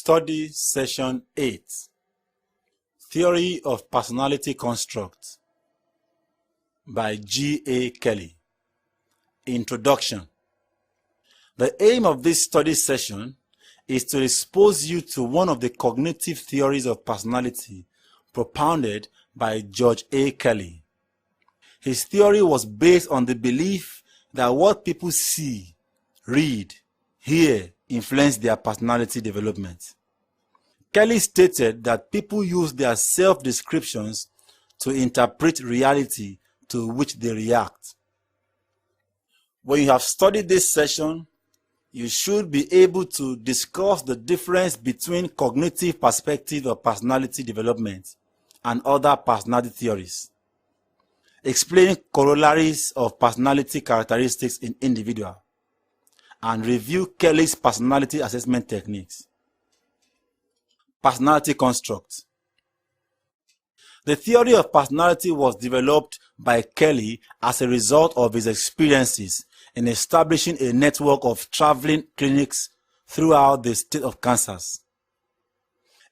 Study Session 8 Theory of Personality Construct by G.A. Kelly. Introduction. The aim of this study session is to expose you to one of the cognitive theories of personality propounded by George A. Kelly. His theory was based on the belief that what people see, read, hear influence their personality development. Kelly stated that people use their self-descriptions to interpret reality to which they react. When you have studied this session, you should be able to discuss the difference between cognitive perspective of personality development and other personality theories, explain corollaries of personality characteristics in individuals, and review Kelly's personality assessment techniques. Personality construct. The theory of personality was developed by Kelly as a result of his experiences in establishing a network of traveling clinics throughout the state of Kansas.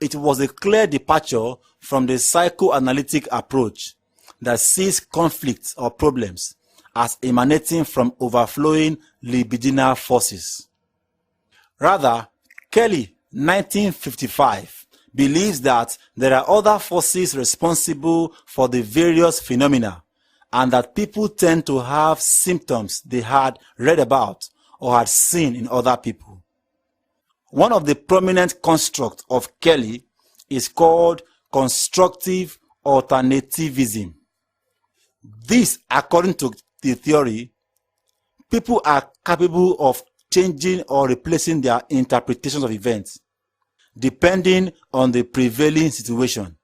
It was a clear departure from the psychoanalytic approach that sees conflicts or problems as emanating from overflowing libidinal forces. Rather, Kelly, 1955, believes that there are other forces responsible for the various phenomena, and that people tend to have symptoms they had read about or had seen in other people. One of the prominent constructs of Kelly is called constructive alternativism. This, according to the theory, people are capable of changing or replacing their interpretations of events depending on the prevailing situation.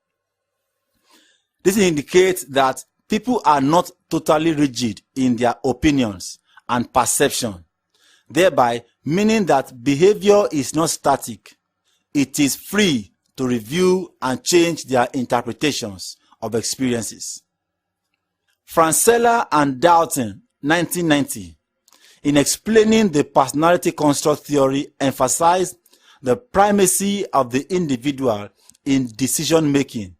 This indicates that people are not totally rigid in their opinions and perception, thereby meaning that behavior is not static. It is free to review and change their interpretations of experiences. Francella and Dalton, 1990, in explaining the personality construct theory, emphasized the primacy of the individual in decision-making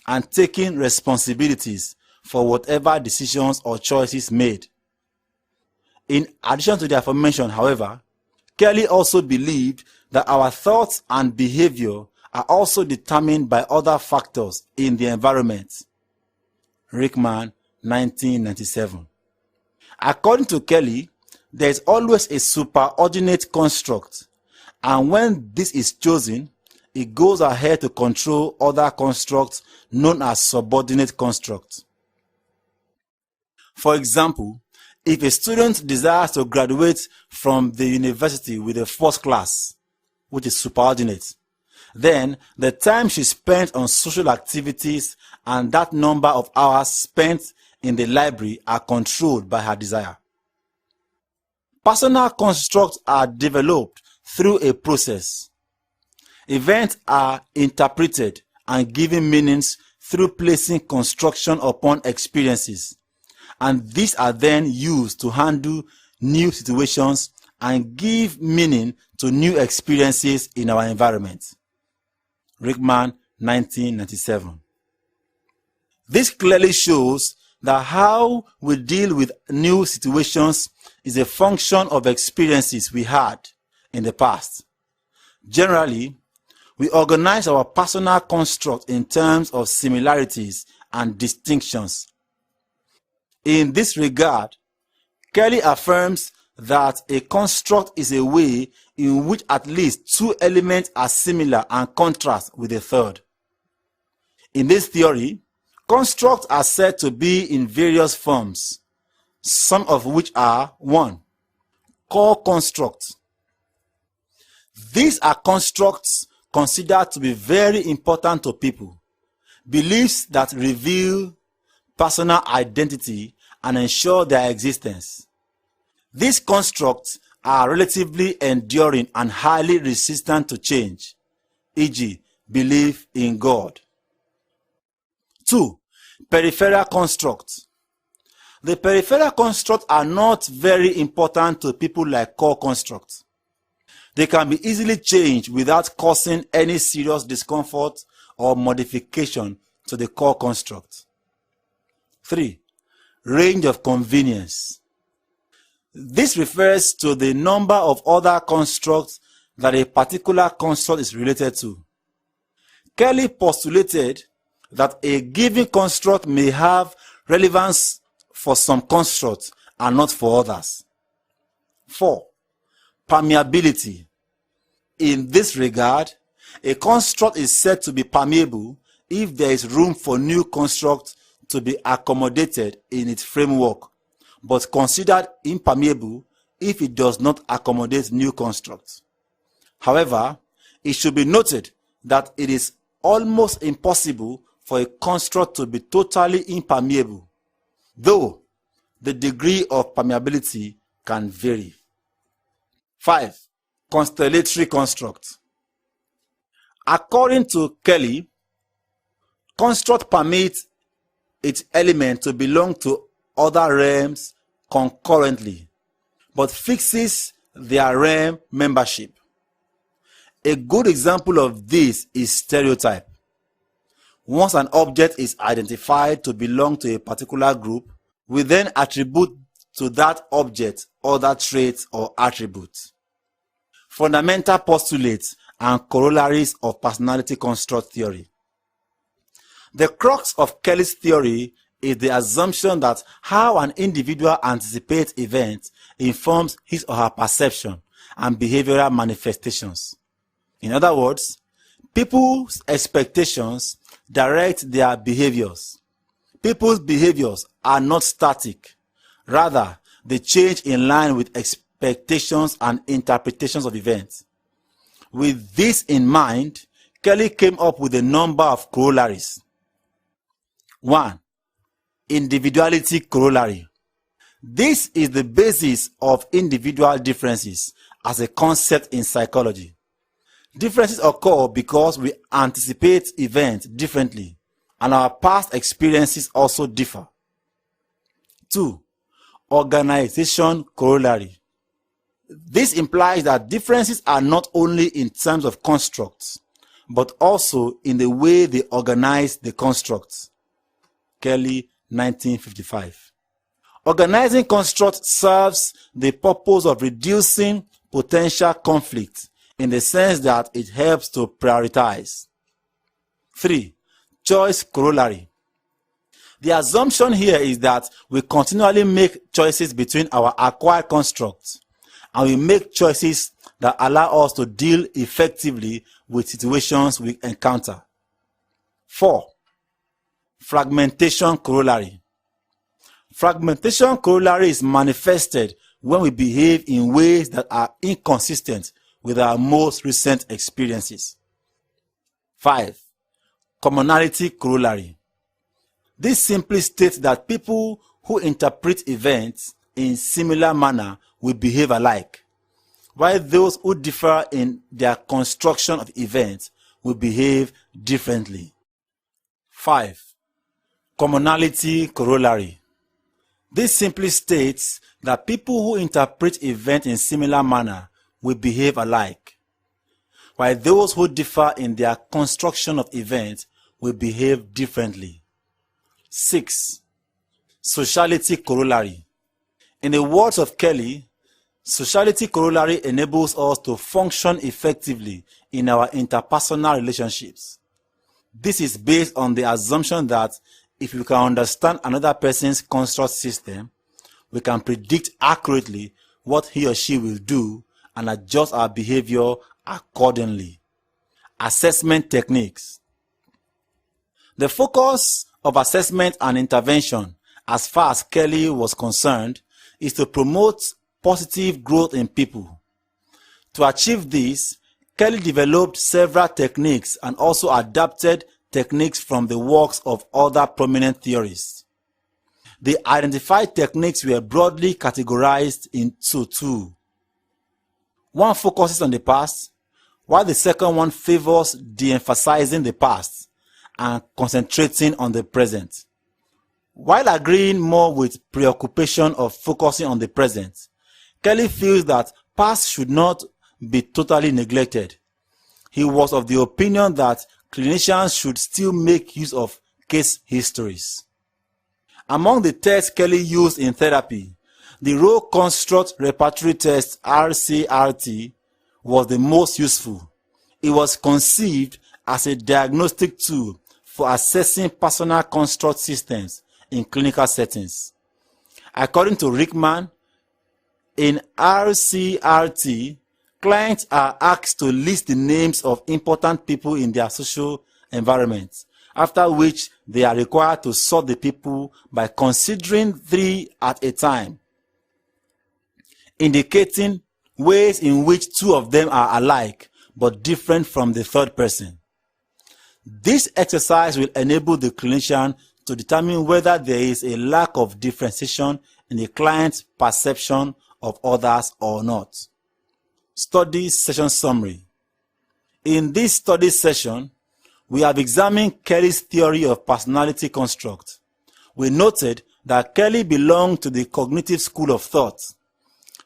and taking responsibilities for whatever decisions or choices made. In addition to the aforementioned, however, Kelly also believed that our thoughts and behavior are also determined by other factors in the environment. Rickman, 1997. According to Kelly, there is always a superordinate construct, and when this is chosen, it goes ahead to control other constructs known as subordinate constructs. For example, if a student desires to graduate from the university with a first class, which is superordinate, then the time she spent on social activities and that number of hours spent in the library are controlled by her desire. Personal constructs are developed through a process. Events are interpreted and given meanings through placing construction upon experiences, and these are then used to handle new situations and give meaning to new experiences in our environment. Rickman, 1997. This clearly shows that how we deal with new situations is a function of experiences we had in the past. Generally, we organize our personal construct in terms of similarities and distinctions. In this regard, Kelly affirms that a construct is a way in which at least two elements are similar and contrast with a third. In this theory, constructs are said to be in various forms, some of which are: 1. Core constructs. These are constructs considered to be very important to people, beliefs that reveal personal identity and ensure their existence. These constructs are relatively enduring and highly resistant to change, e.g., belief in God. 2. Peripheral constructs. The peripheral constructs are not very important to people like core constructs. They can be easily changed without causing any serious discomfort or modification to the core construct. 3. Range of convenience. This refers to the number of other constructs that a particular construct is related to. Kelly postulated that a given construct may have relevance for some constructs and not for others. 4. Permeability. In this regard, a construct is said to be permeable if there is room for new constructs to be accommodated in its framework, but considered impermeable if it does not accommodate new constructs. However, it should be noted that it is almost impossible for a construct to be totally impermeable, though the degree of permeability can vary. 5. Constellatory construct. According to Kelly, construct permits its element to belong to other realms concurrently, but fixes their realm membership. A good example of this is stereotype. Once an object is identified to belong to a particular group, we then attribute to that object other traits or attributes. Fundamental postulates and corollaries of personality construct theory. The crux of Kelly's theory is the assumption that how an individual anticipates events informs his or her perception and behavioral manifestations. In other words, people's expectations direct their behaviors. People's behaviors are not static. Rather, they change in line with expectations and interpretations of events. With this in mind, Kelly came up with a number of corollaries. 1. Individuality corollary. This is the basis of individual differences as a concept in psychology. Differences occur because we anticipate events differently, and our past experiences also differ. 2. Organization corollary. This implies that differences are not only in terms of constructs, but also in the way they organize the constructs. Kelly, 1955. Organizing constructs serves the purpose of reducing potential conflict in the sense that it helps to prioritize. 3. Choice corollary. The assumption here is that we continually make choices between our acquired constructs, and we make choices that allow us to deal effectively with situations we encounter. 4. Fragmentation corollary. Fragmentation corollary is manifested when we behave in ways that are inconsistent with our most recent experiences. 5. Commonality corollary. This simply states that people who interpret events in similar manner will behave alike, while those who differ in their construction of events will behave differently. 5. Commonality corollary. This simply states that people who interpret events in similar manner will behave alike, while those who differ in their construction of events will behave differently. 6. Sociality corollary. In the words of Kelly, sociality corollary enables us to function effectively in our interpersonal relationships. This is based on the assumption that if we can understand another person's construct system, we can predict accurately what he or she will do and adjust our behavior accordingly. Assessment techniques. The focus of assessment and intervention, as far as Kelly was concerned, is to promote positive growth in people. To achieve this, Kelly developed several techniques and also adapted techniques from the works of other prominent theorists. The identified techniques were broadly categorized into two. One focuses on the past, while the second one favors de-emphasizing the past and concentrating on the present. While agreeing more with preoccupation of focusing on the present, Kelly feels that past should not be totally neglected. He was of the opinion that clinicians should still make use of case histories. Among the tests Kelly used in therapy, the role construct repertory test RCRT was the most useful. It was conceived as a diagnostic tool for assessing personal construct systems in clinical settings. According to Rickman, in RCRT, clients are asked to list the names of important people in their social environment, after which they are required to sort the people by considering 3 at a time, indicating ways in which 2 of them are alike but different from the third person. This exercise will enable the clinician to determine whether there is a lack of differentiation in the client's perception of others or not. Study session summary. In this study session, we have examined Kelly's theory of personality construct. We noted that Kelly belonged to the cognitive school of thought.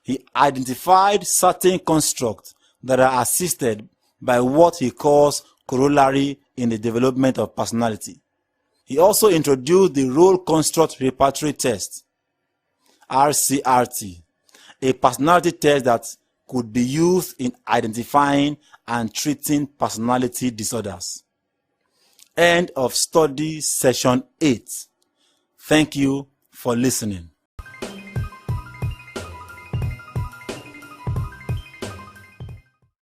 He identified certain constructs that are assisted by what he calls corollary in the development of personality. He also introduced the role construct repertory test, RCRT, a personality test that could be used in identifying and treating personality disorders. End of study session 8. Thank you for listening.